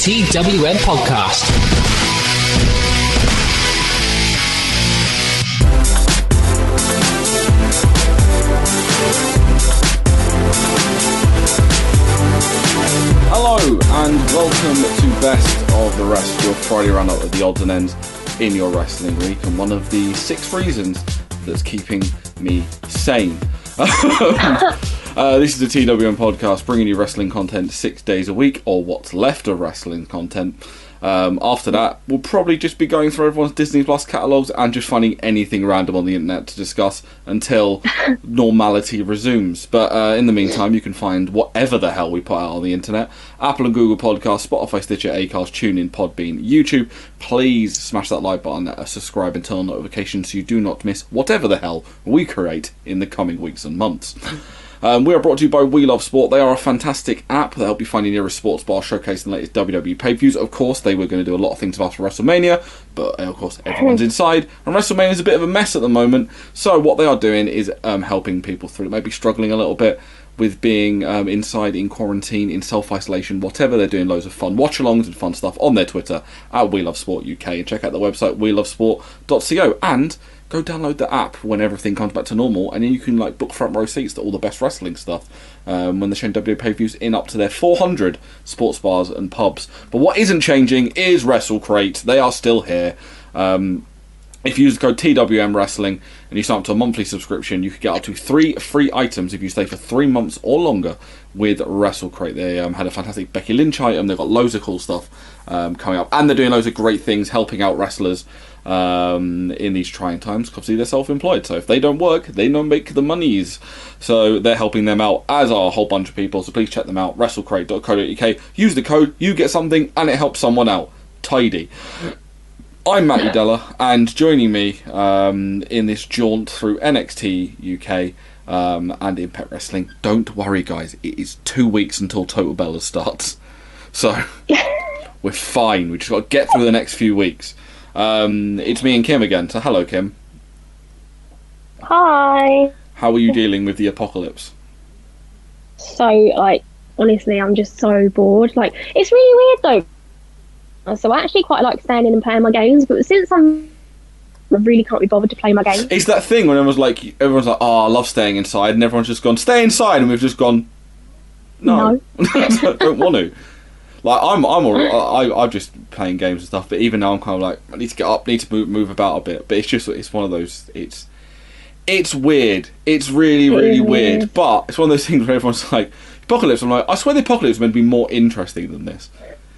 TWM podcast. Hello and welcome to Best of the Rest, your Friday roundup of the odds and ends in your wrestling week, and one of the 6 reasons that's keeping me sane. This is the TWM podcast, bringing you wrestling content 6 days a week, or what's left of wrestling content. After that, we'll probably just be going through everyone's Disney Plus catalogues and just finding anything random on the internet to discuss until normality resumes. But in the meantime, you can find whatever the hell we put out on the internet. Apple and Google Podcasts, Spotify, Stitcher, Acast, TuneIn, Podbean, YouTube. Please smash that like button, subscribe and turn on notifications so you do not miss whatever the hell we create in the coming weeks and months. We are brought to you by We Love Sport. They are a fantastic app that help you find your nearest sports bar, showcasing the latest WWE pay-per-views. Of course, they were going to do a lot of things after WrestleMania, but of course, everyone's inside, and WrestleMania is a bit of a mess at the moment. So what they are doing is helping people through, maybe struggling a little bit with being inside, in quarantine, in self-isolation, whatever. They're doing loads of fun watch-alongs and fun stuff on their Twitter at We Love Sport UK, and check out the website welovesport.co, and go download the app when everything comes back to normal, and then you can book front row seats to all the best wrestling stuff when they're showing WWE pay-per-views in up to their 400 sports bars and pubs. But what isn't changing is WrestleCrate. They are still here. If you use the code TWM Wrestling and you sign up to a monthly subscription, you could get up to 3 free items if you stay for 3 months or longer with WrestleCrate. They had a fantastic Becky Lynch item. They've got loads of cool stuff coming up, and they're doing loads of great things helping out wrestlers in these trying times, because obviously they're self-employed, so if they don't work, they don't make the monies, so they're helping them out, as are a whole bunch of people. So please check them out, wrestlecrate.co.uk. Use the code, you get something, and it helps someone out. Tidy. I'm Matty Deller, and joining me in this jaunt through NXT UK and Impact Wrestling, don't worry guys, it is 2 weeks until Total Bellas starts, so we're fine. We just got to get through the next few weeks. It's me and Kim again, so hello Kim. Hi. How are you dealing with the apocalypse? So, honestly, I'm just so bored. It's really weird though. So I actually quite like staying in and playing my games, but since I really can't be bothered to play my games. It's that thing when everyone's like, oh, I love staying inside, and everyone's just gone, stay inside, and we've just gone, no. Don't want to. I'm just playing games and stuff, but even now I'm kind of like, I need to get up, need to move about a bit. But it's one of those, it's weird. It's really weird. But it's one of those things where everyone's like, apocalypse. I'm like, I swear the apocalypse is meant to be more interesting than this.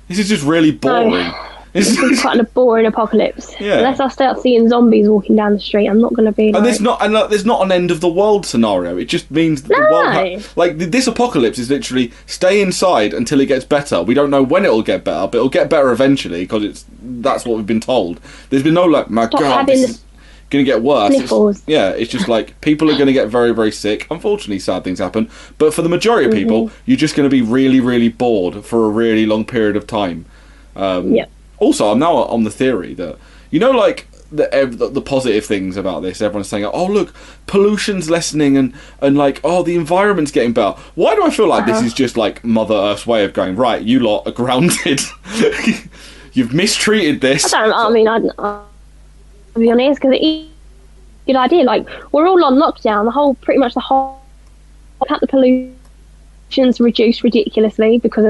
This is just really boring. It's quite a boring apocalypse. Yeah. Unless I start seeing zombies walking down the street, I'm not going to be And there's not an end of the world scenario. It just means that the world this apocalypse is literally stay inside until it gets better. We don't know when it'll get better, but it'll get better eventually, because that's what we've been told. There's been no my God, this is going to get worse. It's just people are going to get very, very sick. Unfortunately, sad things happen. But for the majority of people, you're just going to be really, really bored for a really long period of time. Also, I'm now on the theory that, the positive things about this, everyone's saying, oh, look, pollution's lessening and the environment's getting better. Why do I feel like this is just Mother Earth's way of going, right, you lot are grounded. You've mistreated this. I'll be honest, because it's a good idea. We're all on lockdown. The whole the pollution's reduced ridiculously because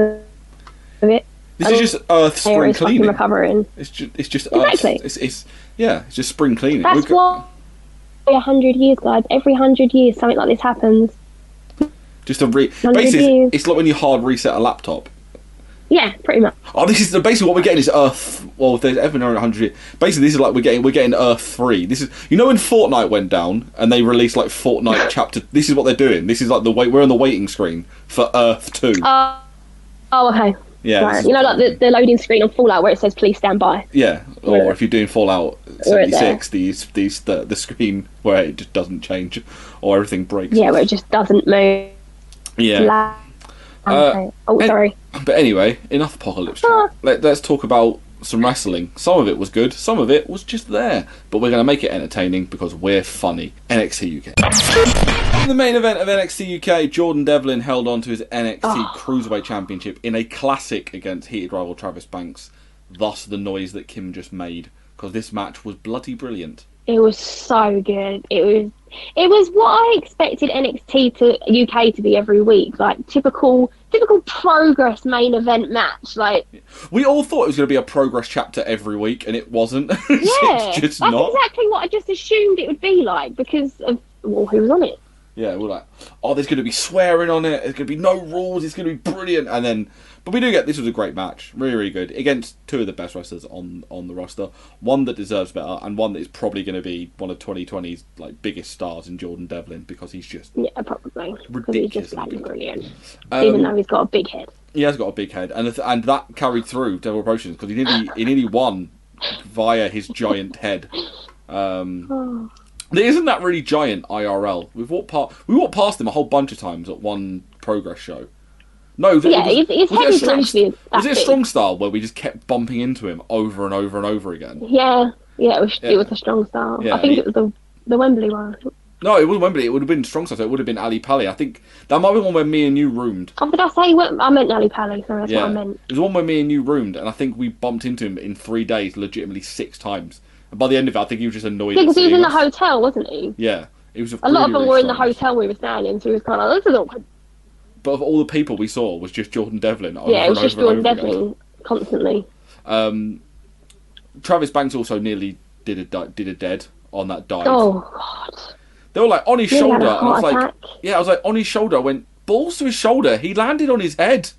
of it. This is just Earth spring cleaning. Recovering. It's just exactly. Earth. It's just spring cleaning. That's why 100 years, guys. Every 100 years, something like this happens. Just basically, it's like when you hard reset a laptop. Yeah, pretty much. Oh, this is basically what we're getting is Earth. Well, if there's ever known 100 years, basically this is we're getting Earth 3. This is when Fortnite went down and they released Fortnite chapter. This is what they're doing. This is we're on the waiting screen for Earth 2. Oh, okay. Yeah, right. The loading screen on Fallout where it says "Please stand by." Yeah, or if you're doing Fallout 76, the screen where it just doesn't change, or everything breaks. Yeah, where it just doesn't move. Yeah. Sorry. But anyway, enough apocalypse chat. Let's talk about some wrestling. Some of it was good, some of it was just there. But we're going to make it entertaining because we're funny. NXT UK. In the main event of NXT UK, Jordan Devlin held on to his NXT Cruiserweight Championship in a classic against heated rival Travis Banks. Thus the noise that Kim just made, because this match was bloody brilliant. It was so good. It was what I expected NXT to UK to be every week, like typical Progress main event match. Like, we all thought it was going to be a Progress chapter every week, and it wasn't. Yeah, just that's not. exactly what I just assumed it would be like because of who was on it. Yeah, we're like, oh, there's going to be swearing on it. There's going to be no rules. It's going to be brilliant. And then, but we do get, this was a great match, really, really good against two of the best wrestlers on the roster. One that deserves better, and one that is probably going to be one of 2020's like biggest stars in Jordan Devlin, because he's just probably ridiculous. He's just like brilliant, even though he's got a big head. He has got a big head, and that carried through Devil Promotions because he nearly won via his giant head. Isn't that really giant IRL? We walked past him a whole bunch of times at one Progress show. No, his head isn't actually that was it a big. strong style where we just kept bumping into him over and over and over again? Yeah, it was a strong style. Yeah, I think it was the Wembley one. No, it wasn't Wembley. It would have been strong style. So it would have been Ali Pali. I think that might be one where me and you roomed. Oh, did I say I meant Ali Pali? Sorry, that's what I meant. It was one where me and you roomed, and I think we bumped into him in 3 days, legitimately 6 times. And by the end of it, I think he was just annoyed. Yeah, because he was in the hotel, wasn't he? Yeah, it was. A lot of them were in the hotel we were staying, so he was kind of like, this is awkward. But of all the people we saw, was just Jordan Devlin. It was just Jordan Devlin constantly. Travis Banks also nearly did a dead on that dive. Oh God! They were like on his shoulder, and I was attack. like, on his shoulder. I went balls to his shoulder. He landed on his head.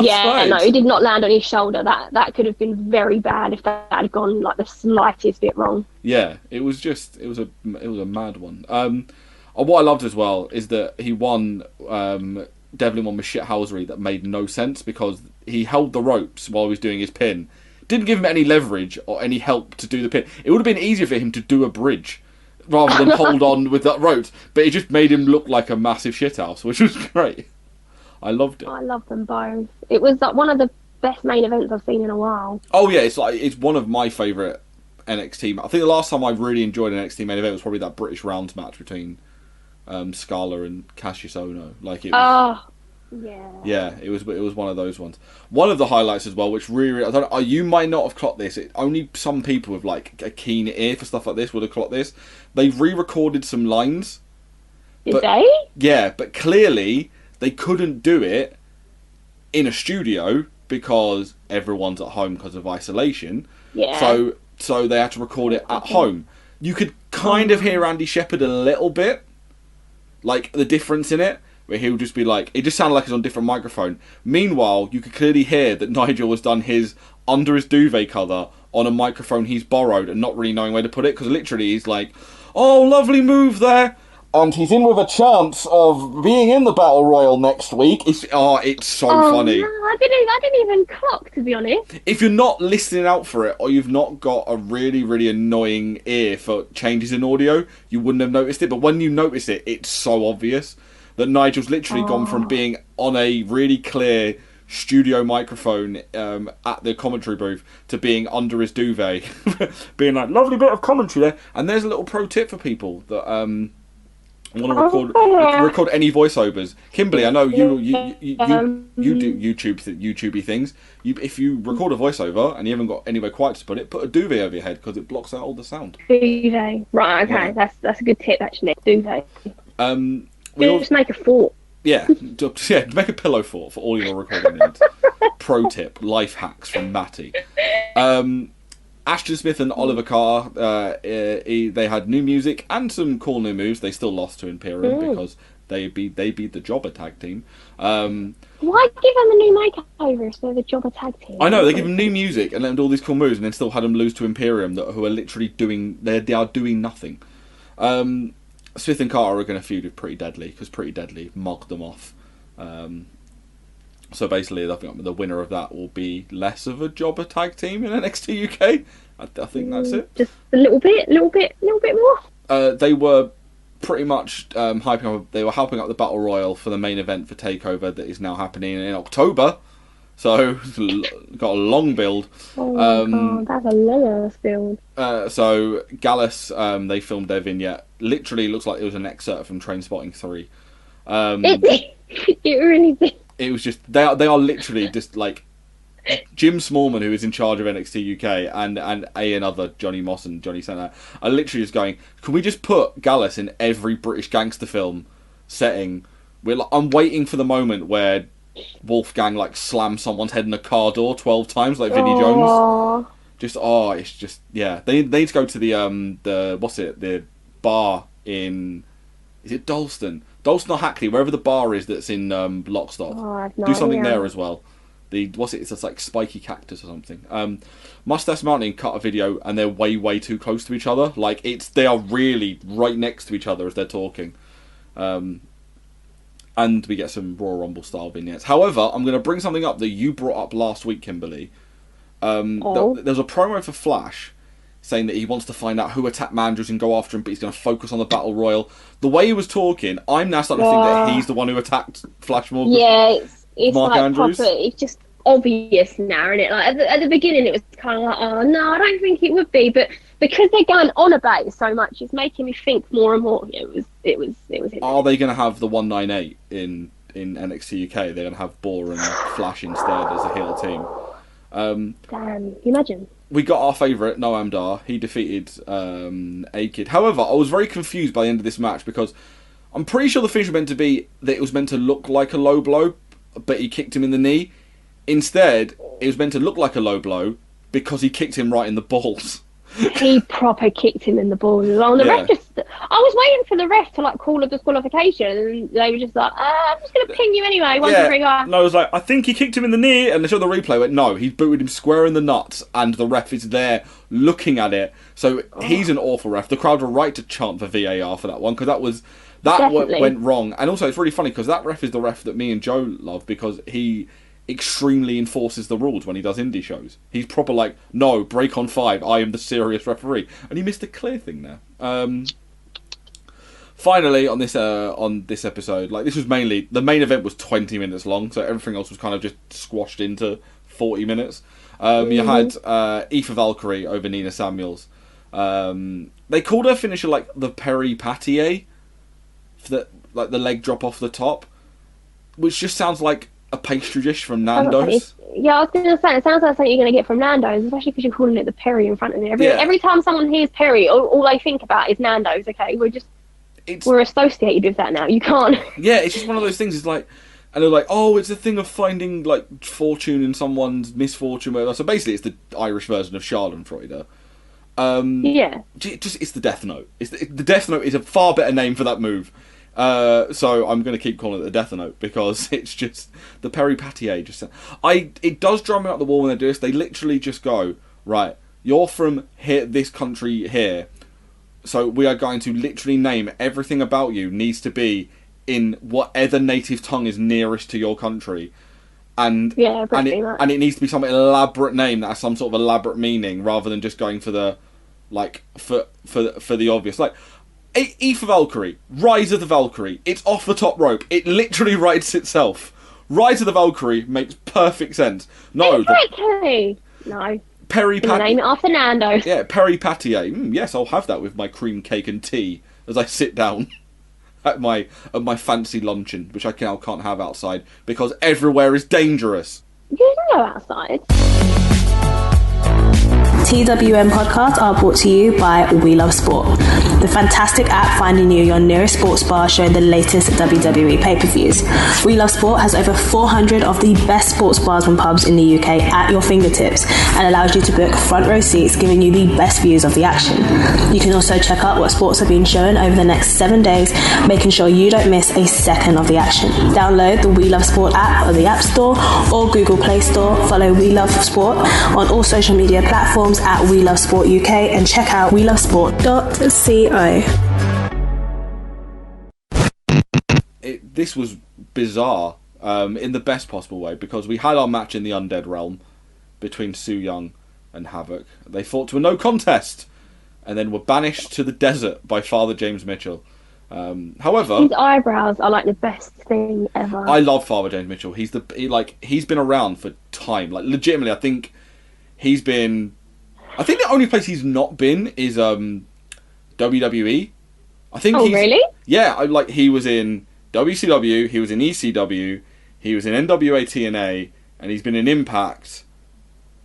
Yeah, no, he did not land on his shoulder. That could have been very bad if that had gone like the slightest bit wrong. Yeah, it was a mad one. What I loved as well is that he won. Devlin won with shithousery that made no sense because he held the ropes while he was doing his pin. Didn't give him any leverage or any help to do the pin. It would have been easier for him to do a bridge rather than hold on with that rope. But it just made him look like a massive shithouse, which was great. I loved it. I love them both. It was like one of the best main events I've seen in a while. Oh yeah, it's one of my favourite NXT. I think the last time I really enjoyed an NXT main event was probably that British Rounds match between Scala and Cassius Ohno. Like it was. Yeah, it was one of those ones. One of the highlights as well, which really, I don't know, you might not have clocked this. Only some people with like a keen ear for stuff like this would have clocked this. They re-recorded some lines. Did they? Yeah, but clearly they couldn't do it in a studio because everyone's at home because of isolation. Yeah. So they had to record it at home. You could kind of hear Andy Shepherd a little bit, like the difference in it, where he'll just be like, it just sounded like it's on a different microphone. Meanwhile, you could clearly hear that Nigel has done his under his duvet cover on a microphone he's borrowed and not really knowing where to put it, because literally he's like, oh, lovely move there. And he's in with a chance of being in the Battle Royal next week. It's so funny. No, I didn't even clock, to be honest. If you're not listening out for it, or you've not got a really, really annoying ear for changes in audio, you wouldn't have noticed it. But when you notice it, it's so obvious that Nigel's literally gone from being on a really clear studio microphone at the commentary booth to being under his duvet, being like, lovely bit of commentary there. And there's a little pro tip for people that want to record any voiceovers. Kimberly, I know you do YouTubey things. If you record a voiceover and you haven't got anywhere quiet to put a duvet over your head because it blocks out all the sound. Duvet, right? Okay, yeah. That's a good tip actually. Duvet. Just make a fort. Yeah, make a pillow fort for all your recording needs. Pro tip, life hacks from Matty. Ashton Smith and Oliver Carr, they had new music and some cool new moves. They still lost to Imperium because they beat the Jobber tag team. Why give them a new makeover if they're the Jobber tag team? I know, they give them new music and let them do all these cool moves and then still had them lose to Imperium, who are literally doing nothing. Smith and Carter are going to feud with Pretty Deadly because Pretty Deadly mugged them off. So basically, I think the winner of that will be less of a jobber tag team in NXT UK. I think that's it. Just a little bit more. They were pretty much hyping up. They were hyping up the Battle Royal for the main event for Takeover that is now happening in October. So got a long build. Oh my god, that's a long ass build. So Gallus, they filmed their vignette. Literally looks like it was an excerpt from Trainspotting 3. It really did. It was just they are literally just like Jim Smallman, who is in charge of NXT UK, and another Johnny Moss and Johnny Cena are literally just going, can we just put Gallus in every British gangster film setting? I'm waiting for the moment where Wolfgang like slams someone's head in a car door 12 times like Vinnie Jones. It's just yeah. They need to go to the bar in, is it Dalston or Hackney, wherever the bar is that's in Lockstock. I have no Do something idea. there as well. It's just like Spiky Cactus or something. Mustache Mountain cut a video and they're way too close to each other. Like they are really right next to each other as they're talking. And we get some Royal Rumble style vignettes. However, I'm going to bring something up that you brought up last week, Kimberly. There was a promo for Flash saying that he wants to find out who attacked Mandrews and go after him, but he's going to focus on the Battle Royal. The way he was talking, I'm now starting to think that he's the one who attacked Flash Morgan. Yeah, it's Mark like Andrews. proper. It's just obvious now, isn't it? Like at the beginning, it was kind of like, oh no, I don't think it would be, but because they're going on about it so much, it's making me think more and more. It was. Are they going to have the 198 in NXT UK? They're going to have Boar and Flash instead as a heel team. Damn, imagine. We got our favourite, Noam Dar. He defeated A-Kid. However, I was very confused by the end of this match because I'm pretty sure the finish was meant to be that it was meant to look like a low blow, but he kicked him in the knee. Instead, it was meant to look like a low blow because he kicked him right in the balls. He proper kicked him in the balls as well. And the ref I was waiting for the ref to like call a disqualification, and they were just like, I'm just going to ping you anyway. One, two, three, go. And I was like, I think he kicked him in the knee, and they showed the replay. Went, no, he booted him square in the nuts, and the ref is there looking at it. So he's an awful ref. The crowd were right to chant for VAR for that one because that went wrong. And also, it's really funny because that ref is the ref that me and Joe love because he extremely enforces the rules when he does indie shows. He's proper like, no, break on 5, I am the serious referee, and he missed a clear thing there. Finally, on this episode, like this was mainly the main event was 20 minutes long, so everything else was kind of just squashed into 40 minutes. You had Aoife Valkyrie over Nina Samuels. They called her finisher like the Perry-Patier, like the leg drop off the top, which just sounds like a pastry dish from Nando's. Yeah, I was going to say, it sounds like something you're going to get from Nando's, especially because you're calling it the Perry in front of it. Every time someone hears Perry, all they think about is Nando's, okay? We're associated with that now. You can't... Yeah, it's just one of those things. It's like... And they're like, oh, it's a thing of finding, like, fortune in someone's misfortune, whatever. So basically it's the Irish version of Schadenfreude. Yeah. It's the Death Note. The Death Note is a far better name for that move. So I'm going to keep calling it the Death Note because it's just the Perry-Patier. It does drum me up the wall when they do this. They literally just go, right, you're from here, this country here, so we are going to literally name everything about you needs to be in whatever native tongue is nearest to your country, and it needs to be some elaborate name that has some sort of elaborate meaning rather than just going for the like for the obvious. Like Aoife Valkyrie, Rise of the Valkyrie. It's off the top rope. It literally writes itself. Rise of the Valkyrie makes perfect sense. No, no. Perry-Patier. Name it after Nando's. Yeah, Perry-Patier. Yes, I'll have that with my cream cake and tea as I sit down at my fancy luncheon, which I now can't have outside because everywhere is dangerous. You can go outside. TWM podcasts are brought to you by We Love Sport, the fantastic app finding you your nearest sports bar showing the latest WWE pay-per-views. We Love Sport has over 400 of the best sports bars and pubs in the UK at your fingertips and allows you to book front row seats, giving you the best views of the action. You can also check out what sports are being shown over the next 7 days, making sure you don't miss a second of the action. Download the We Love Sport app on the App Store or Google Play Store. Follow We Love Sport on all social media platforms at We Love Sport UK and check out welovesport.co. This was bizarre in the best possible way because we had our match in the Undead Realm between Su Yung and Havoc. They fought to a no contest and then were banished to the desert by Father James Mitchell. However, his eyebrows are like the best thing ever. I love Father James Mitchell. He's been around for time. Like legitimately, I think the only place he's not been is WWE. I think. Oh, really? Yeah, he was in WCW, he was in ECW, he was in NWA TNA, and he's been in Impact,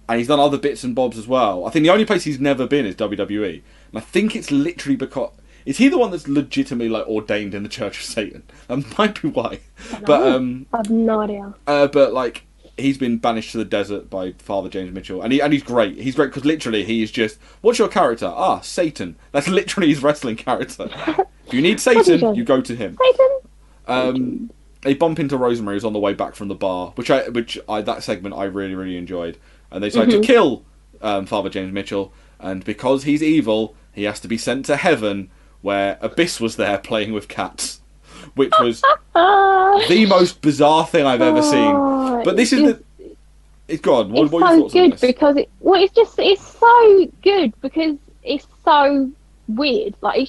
and he's done other bits and bobs as well. I think the only place he's never been is WWE, and I think it's literally because is he the one that's legitimately like ordained in the Church of Satan? That might be why. But I have no idea. But like he's been banished to the desert by Father James Mitchell, and he's great. He's great because literally he is just, what's your character? Ah, Satan. That's literally his wrestling character. If you need Satan, you go to him. Satan. They bump into Rosemary who's on the way back from the bar, which that segment I really, really enjoyed. And they decide to kill Father James Mitchell, and because he's evil, he has to be sent to heaven, where Abyss was there playing with cats, which was the most bizarre thing I've ever seen. But this is it's gone. What are your thoughts on this? Because it's so good because it's so weird. Like you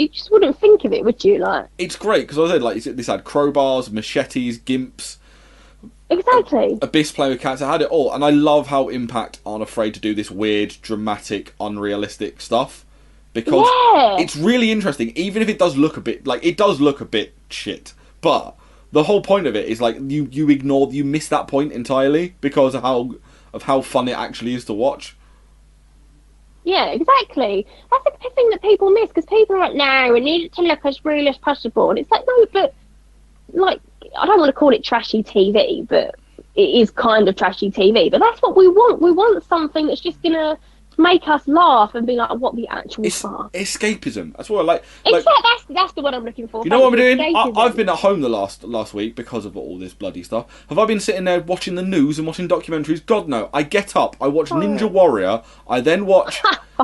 just wouldn't think of it, would you? Like it's great because I said this had crowbars, machetes, gimps. Exactly. Abyss playing with cats. I had it all, and I love how Impact aren't afraid to do this weird, dramatic, unrealistic stuff because it's really interesting. Even if it does look a bit shit, but the whole point of it is like you miss that point entirely because of how fun it actually is to watch. Yeah, exactly. That's the thing that people miss because people are like, no, we need it to look as real as possible, and it's like, no, but like I don't want to call it trashy TV, but it is kind of trashy TV. But that's what we want. We want something that's just gonna make us laugh and be like, what the actual fuck? Escapism. That's what I like. Exactly. That's the word I'm looking for. You know what I'm doing? I've been at home the last week because of all this bloody stuff. Have I been sitting there watching the news and watching documentaries? God no. I get up, I watch Ninja Warrior, I then watch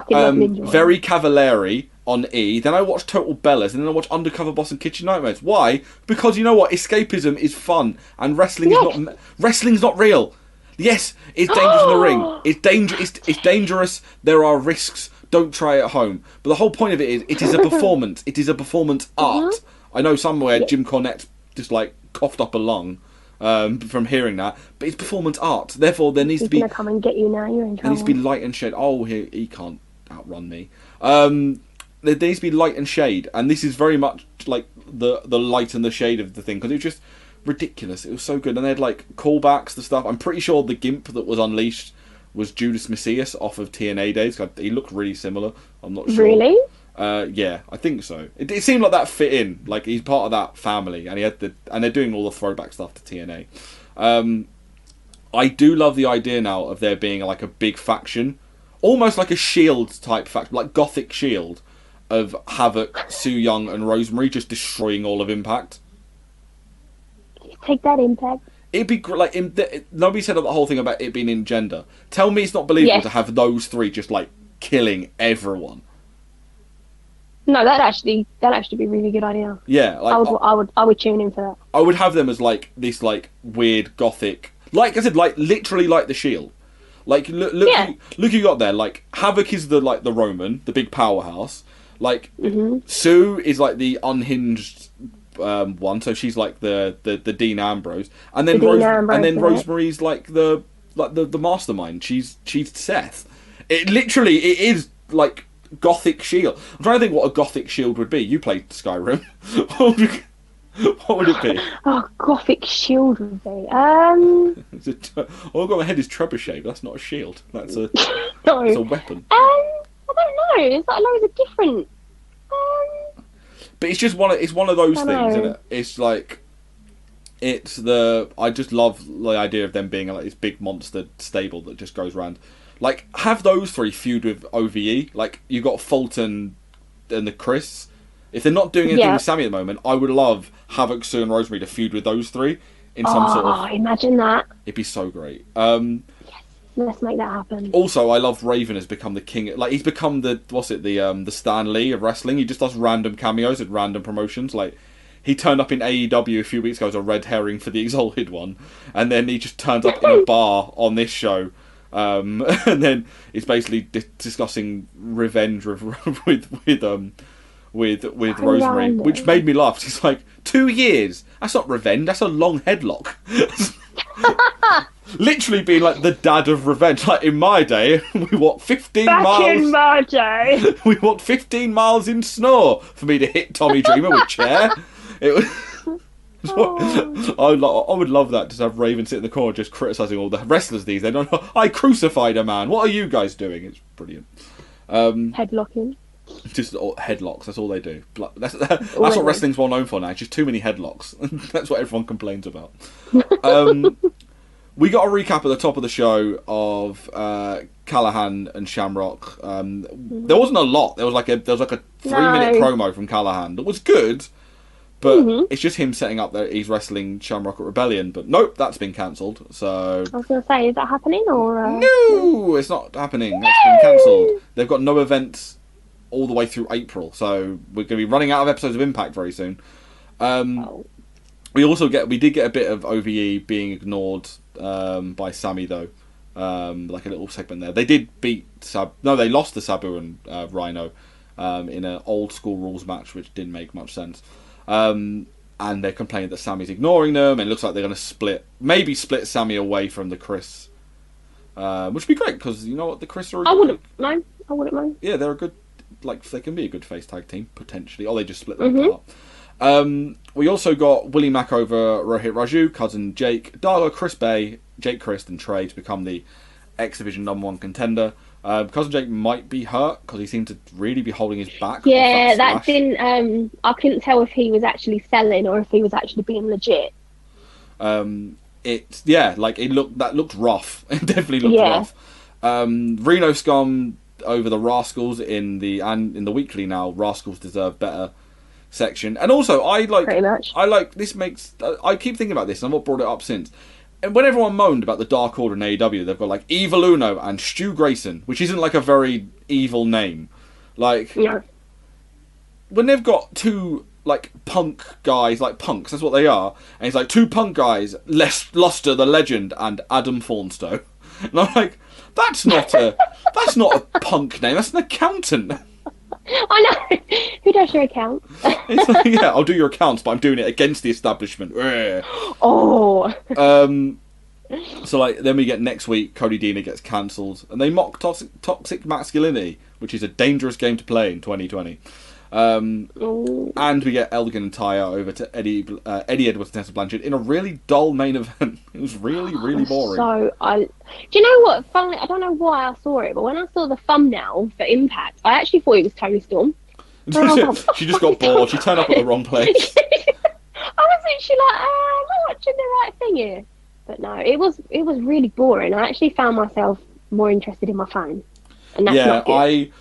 Very Cavallari on E, then I watch Total Bellas, and then I watch Undercover Boss and Kitchen Nightmares. Why? Because you know what? Escapism is fun, and wrestling's not real. Yes, it's dangerous in the ring. It's dangerous. There are risks. Don't try it at home. But the whole point of it is, it is a performance. It is a performance art. I know somewhere Jim Cornette just like coughed up a lung from hearing that, but it's performance art. Therefore, there needs to be. He's gonna come and get you now. You're in trouble. There needs to be light and shade. Oh, he can't outrun me. There needs to be light and shade, and this is very much like the light and the shade of the thing because it was just ridiculous. It was so good, and they had like callbacks to stuff. I'm pretty sure the gimp that was unleashed was Judas Messias off of TNA days. He looked really similar. I'm not sure. Really? Yeah, I think so. It seemed like that fit in. Like he's part of that family, and and they're doing all the throwback stuff to TNA. I do love the idea now of there being like a big faction, almost like a Shield type faction, like Gothic Shield, of Havoc, Su Yung, and Rosemary just destroying all of Impact. Take that, Impact. It'd be like nobody said the whole thing about it being in gender. Tell me it's not believable to have those three just like killing everyone. No, that'd actually be a really good idea. Yeah, like, I would tune in for that. I would have them as like this like weird Gothic, like I said, like literally like the Shield. Like look who you got there. Like Havoc is the Roman, the big powerhouse. Like Sue is like the unhinged one, so she's like the Dean Ambrose, and then Rosemary's like the mastermind. She's Seth. It is like Gothic Shield. I'm trying to think what a Gothic Shield would be. You played Skyrim. What would it be? Oh, Gothic Shield would be. All I've got in my head is trebuchet, but that's not a shield. That's a it's a weapon. I don't know. There's like loads of different. But it's just one of those things, isn't it? It's like I just love the idea of them being like this big monster stable that just goes around. Like have those three feud with OVE. Like you got Fulton and the Chris. If they're not doing anything with Sammy at the moment, I would love Havoc, Sue, and Rosemary to feud with those three in some sort of. Imagine that! It'd be so great. Yes, let's make that happen. Also, I love Raven has become the king. Like he's become the Stan Lee of wrestling. He just does random cameos at random promotions. Like he turned up in AEW a few weeks ago as a red herring for the Exalted one, and then he just turns up in a bar on this show. And then it's basically discussing revenge with with Rosemary, which made me laugh. She's like, 2 years? That's not revenge, that's a long headlock. Literally being like the dad of revenge. Like, in my day, we walked 15 miles. Back in my day. We walked 15 miles in snow for me to hit Tommy Dreamer with chair. It was... I would love that, to have Raven sit in the corner just criticising all the wrestlers these. They don't know. I crucified a man. What are you guys doing? It's brilliant. Headlocking. Just headlocks. That's all they do. That's what wrestling's well known for now. It's just too many headlocks. That's what everyone complains about. We got a recap at the top of the show of Callahan and Shamrock. There wasn't a lot. There was like a 3-minute promo from Callahan that was good, but it's just him setting up that he's wrestling Shamrock at Rebellion. But nope, that's been cancelled. So I was going to say, is that happening or? No, it's not happening. That's been cancelled. They've got no events all the way through April, so we're going to be running out of episodes of Impact very soon. We did get a bit of OVE being ignored by Sammy though, like a little segment there. They did beat they lost to Sabu and Rhino in an old school rules match, which didn't make much sense. And they're complaining that Sammy's ignoring them, and it looks like they're going to maybe split Sammy away from the Chris, which would be great because you know what, the Chris are. I wouldn't mind. Yeah, they're a good, they can be a good face tag team potentially, or they just split them apart. We also got Willie Mack over Rohit Raju, Cousin Jake, Darla, Chris Bay, Jake Christ and Trey to become the X Division #1 contender. Cousin Jake might be hurt because he seemed to really be holding his back. Yeah, that didn't. I couldn't tell if he was actually selling or if he was actually being legit. That looked rough. It definitely looked rough. Reno Scum over the Rascals in the weekly now. Rascals deserve better section, and also I keep thinking about this, and I've not brought it up since. And when everyone moaned about the Dark Order in AEW, they've got like Evil Uno and Stu Grayson, which isn't like a very evil name. Like, when they've got two like punk guys, like punks, that's what they are, and it's like two punk guys, Luster the Legend and Adam Faunstow, and I'm like, that's not a punk name, that's an accountant. I know. Who does your account? It's like, yeah, I'll do your accounts, but I'm doing it against the establishment. Oh. So then we get next week, Cody Deaner gets cancelled, and they mock toxic masculinity, which is a dangerous game to play in 2020. And we get Elgin and Taya over to Eddie Edwards and Tessa Blanchard in a really dull main event. It was really, really boring. Do you know what? Funnily, I don't know why I saw it, but when I saw the thumbnail for Impact, I actually thought it was Tony Storm. She just got bored. She turned up at the wrong place. I was literally like, am I watching the right thing here? But no, it was really boring. I actually found myself more interested in my phone. And that's not good.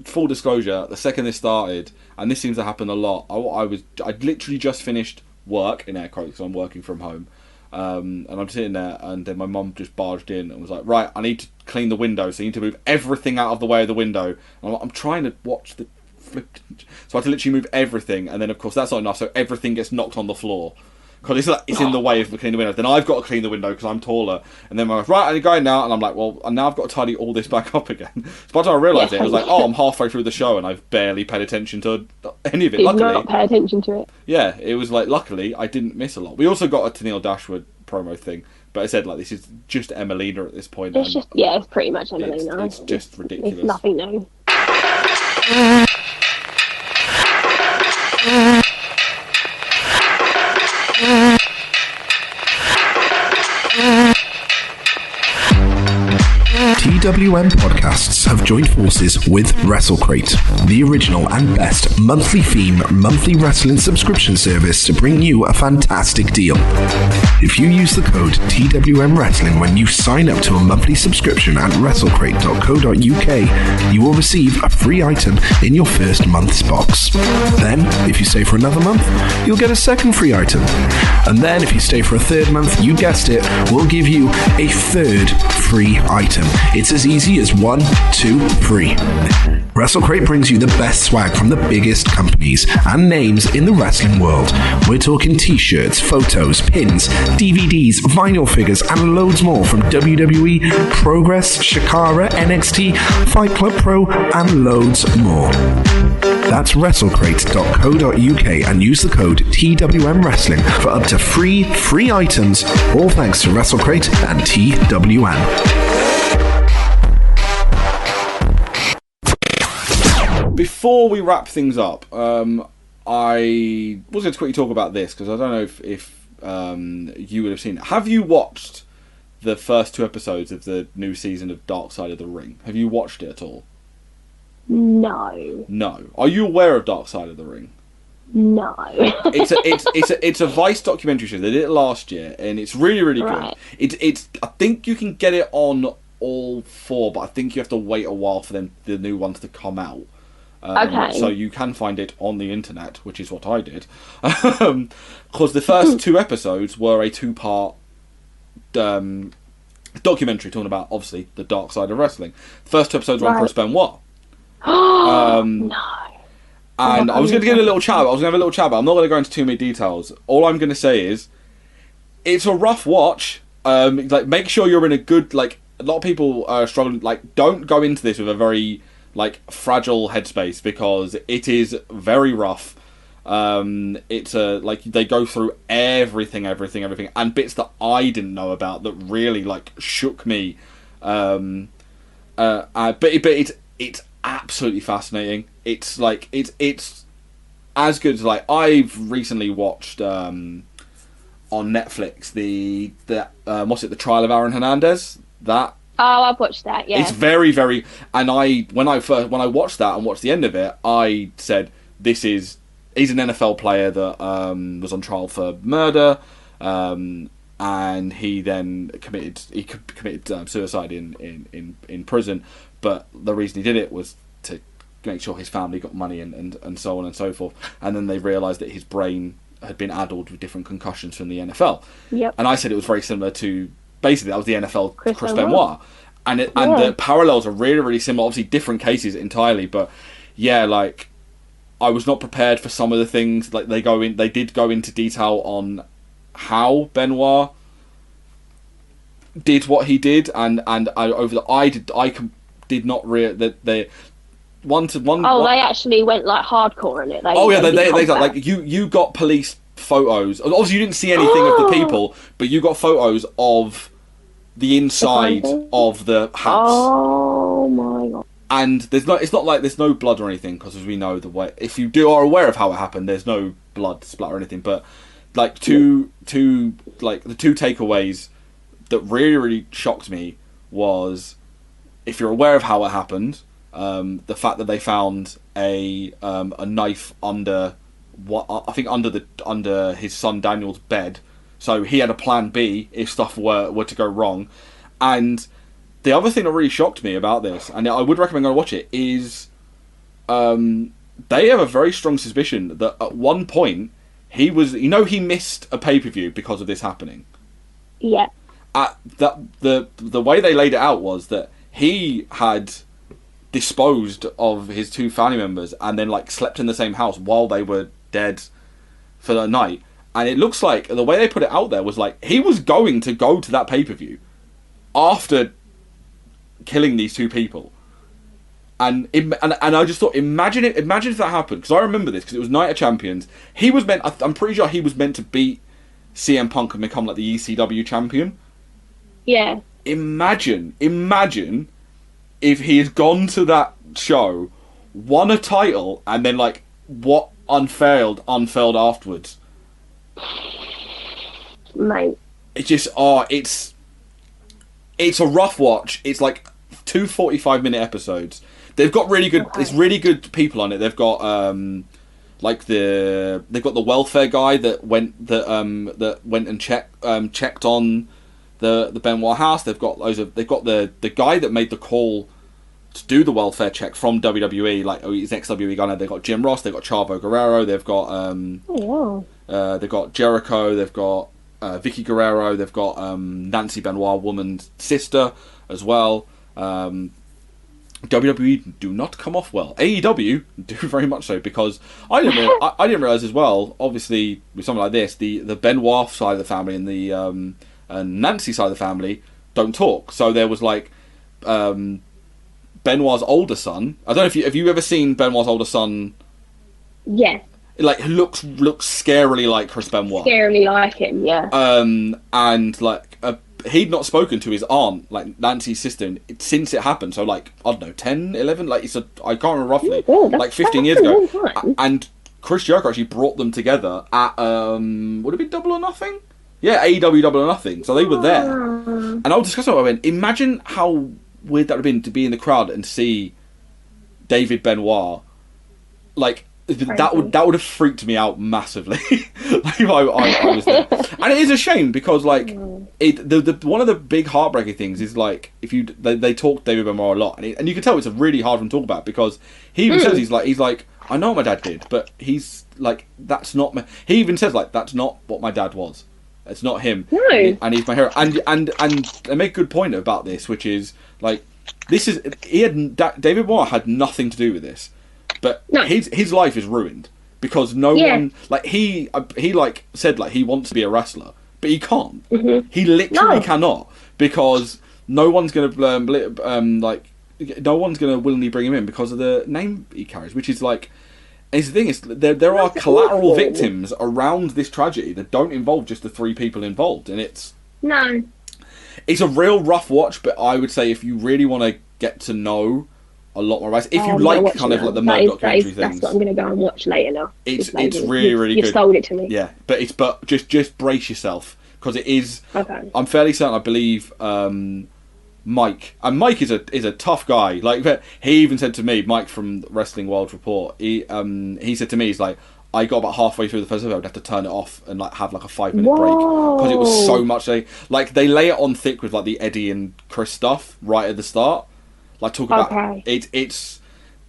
Full disclosure, the second this started, and this seems to happen a lot, I'd literally just finished work, in air quotes, because I'm working from home, and I'm sitting there, and then my mum just barged in and was like, right, I need to clean the window, so you need to move everything out of the way of the window. And I'm trying to watch the flip, so I had to literally move everything, and then of course that's not enough, so everything gets knocked on the floor. Because it's in the way of cleaning the window. Then I've got to clean the window because I'm taller. And then I'm like, right, I'm going now. And I'm like, well, now I've got to tidy all this back up again. So by the time I realised it, I was like, I'm halfway through the show and I've barely paid attention to any of it. Luckily, not pay attention to it. Yeah, it was like, luckily, I didn't miss a lot. We also got a Tennille Dashwood promo thing. But I said, like, this is just Emelina at this point. It's it's pretty much Emelina. It's just ridiculous. It's nothing new. TWM podcasts have joined forces with WrestleCrate, the original and best monthly theme monthly wrestling subscription service to bring you a fantastic deal. If you use the code TWM Wrestling when you sign up to a monthly subscription at WrestleCrate.co.uk, you will receive a free item in your first month's box. Then, if you stay for another month, you'll get a second free item. And then, if you stay for a third month, you guessed it, we'll give you a third free item. It's as easy as 1, 2, 3. WrestleCrate brings you the best swag from the biggest companies and names in the wrestling world. We're talking t-shirts, photos, pins, DVDs, vinyl figures, and loads more from WWE, Progress, Shakara, NXT, Fight Club Pro, and loads more. That's WrestleCrate.co.uk and use the code TWM Wrestling for up to free items, all thanks to WrestleCrate and TWM. Before we wrap things up, I was going to quickly talk about this because I don't know if you would have seen it. Have you watched the first 2 episodes of the new season of Dark Side of the Ring? Have you watched it at all? No. No. Are you aware of Dark Side of the Ring? No. It's a Vice documentary show. They did it last year, and it's really Right. good. It's I think you can get it on all 4, but I think you have to wait a while for the new ones to come out. Okay. So you can find it on the internet, which is what I did. Because the first 2 episodes were a 2-part documentary talking about, obviously, the dark side of wrestling. The first 2 episodes were on Chris Benoit. No. And I was going to give a little chat. But I'm not going to go into too many details. All I'm going to say is, it's a rough watch. Like, make sure you're in a good, like, a lot of people are struggling. Like, don't go into this with a very, like, fragile headspace, because it is very rough. It's like, they go through everything, and bits that I didn't know about that really, like, shook me. But it's absolutely fascinating. It's like, it's as good as, like, I've recently watched on Netflix the what's it, the Trial of Aaron Hernandez. That, Oh, I've watched that. Yeah. it's very, and when I watched that and watched the end of it, I said, he's an NFL player that was on trial for murder, and he then committed suicide in prison. But the reason he did it was to make sure his family got money and so on and so forth. And then they realised that his brain had been addled with different concussions from the NFL. Yep. And I said it was very similar to, basically, that was the NFL Chris Chris Benoit. Benoit. And the parallels are really similar. Obviously, different cases entirely, but yeah, like, I was not prepared for some of the things. Like, they did go into detail on how Benoit did what he did, and I did not that they one. They actually went, like, hardcore in it. They like, you got police photos. Obviously, you didn't see anything of the people, but you got photos of the inside of the house. Oh my god! And it's not like there's no blood or anything, because, as we know, the way, if you are aware of how it happened, there's no blood splatter or anything. But, like, the two takeaways that really shocked me was, if you're aware of how it happened, the fact that they found a knife under under his son Daniel's bed, so he had a plan B if stuff were to go wrong. And the other thing that really shocked me about this, and I would recommend going to watch it, is they have a very strong suspicion that at one point he missed a pay-per-view because of this happening. Yeah. The way they laid it out was that he had disposed of his 2 family members and then, like, slept in the same house while they were dead for the night. And it looks like the way they put it out there was like he was going to go to that pay-per-view after killing these 2 people. And I just thought, imagine if that happened, because I remember this, because it was Night of Champions. I'm pretty sure he was meant to beat CM Punk and become, like, the ECW champion. Yeah. Imagine if he had gone to that show, won a title, and then, like, what unfurled afterwards. Mate. It's just, it's a rough watch. It's like 2 45-minute episodes. They've got really good. It's really good people on it. They've got they've got the welfare guy that went and checked on the Benoit house. They've got the guy that made the call to do the welfare check from WWE, like, he's ex-WWE guy. They've got Jim Ross. They've got Chavo Guerrero. They've got they've got Jericho. They've got Vicky Guerrero. They've got Nancy Benoit, woman's sister, as well. WWE do not come off well. AEW do very much so, because I didn't realize as well. Obviously, with something like this, the Benoit side of the family and the and Nancy side of the family don't talk. So there was, like, Benoit's older son. I don't know if you ever seen Benoit's older son Yes. Like, looks scarily like Chris Benoit. Scarily like him, yeah. And like he'd not spoken to his aunt, like Nancy's sister, since it happened. So like, I don't know, 10, 11, like I can't remember roughly, like 15 years ago. And Chris Jericho actually brought them together at would it be Double or Nothing? Yeah, AEW Double or Nothing. So they were there, and I was discussing what I went. Imagine how weird that would have been to be in the crowd and see David Benoit, like. That would have freaked me out massively. Like, I was there. And it is a shame because like the one of the big heartbreaking things is like if they talk David Benoit a lot and you can tell it's a really hard one to talk about because he even says he's like I know what my dad did, but he's like that's not my, he even says like that's not what my dad was. It's not him. No. And he's my hero. And they make a good point about this, which is like David Benoit had nothing to do with this. But his life is ruined because no one like he like said like he wants to be a wrestler, but he can't. Mm-hmm. He literally cannot because no one's gonna no one's gonna willingly bring him in because of the name he carries, which is like. And the thing is, there are collateral victims around this tragedy that don't involve just the 3 people involved, and it's a real rough watch. But I would say if you really want to get to know. A lot more about it. If you like kind of like the murder documentary things, that's what I'm going to go and watch later now. It's really good. You've sold it to me. Yeah, but just brace yourself because it is. Okay. I'm fairly certain. I believe Mike is a tough guy. Like he even said to me, Mike from Wrestling World Report. He said to me, he's like, I got about halfway through the first episode, I'd have to turn it off and like have like a 5-minute break because it was so much. They lay it on thick with like the Eddie and Chris stuff right at the start. Like talk about it's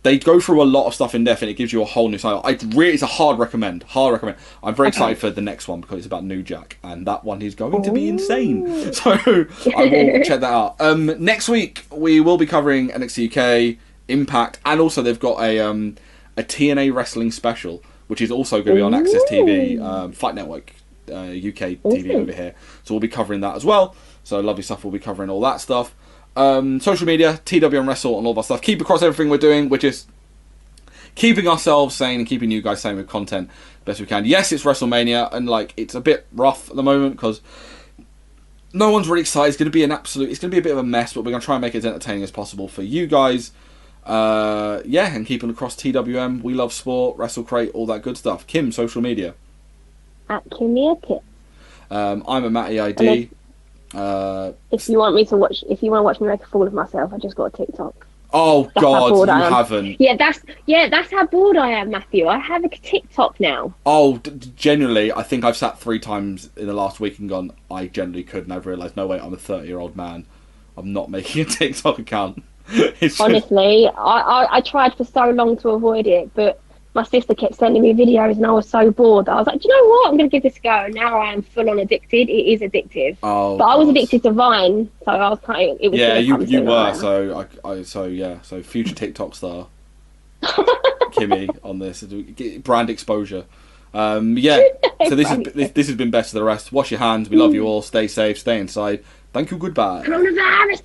they go through a lot of stuff in depth and it gives you a whole new side. It's a hard recommend. I'm very excited for the next one because it's about New Jack and that one is going to be insane. So I will check that out. Next week we will be covering NXT UK Impact and also they've got a TNA wrestling special which is also going to be on Access TV, Fight Network UK TV over here. So we'll be covering that as well. So lovely stuff. We'll be covering all that stuff. Social media, TWM Wrestle and all that stuff. Keep across everything we're doing. We're just keeping ourselves sane and keeping you guys sane with content best we can. Yes, it's WrestleMania and like it's a bit rough at the moment because no one's really excited. It's going to be a bit of a mess, but we're going to try and make it as entertaining as possible for you guys. And keeping across TWM, We Love Sport, Wrestle Crate, all that good stuff. Kim, social media. At Kymmie A. I'm a Matty ID. If you want to watch me make a fool of myself, I just got a TikTok. Oh that's God, you haven't. That's how bored I am, Matthew. I have a TikTok now. Oh, genuinely, I think I've sat 3 times in the last week and gone, I generally could, and I've realised, no wait, I'm a 30-year-old man. I'm not making a TikTok account. Honestly, I tried for so long to avoid it, but my sister kept sending me videos and I was so bored that I was like, do you know what? I'm going to give this a go. And now I am full on addicted. It is addictive. Oh, but I was addicted to Vine, so I was kind of... It was you were. So future TikTok star Kymmie on this. Brand exposure. So this has been Best of the Rest. Wash your hands. We love you all. Stay safe. Stay inside. Thank you. Goodbye. Coronavirus.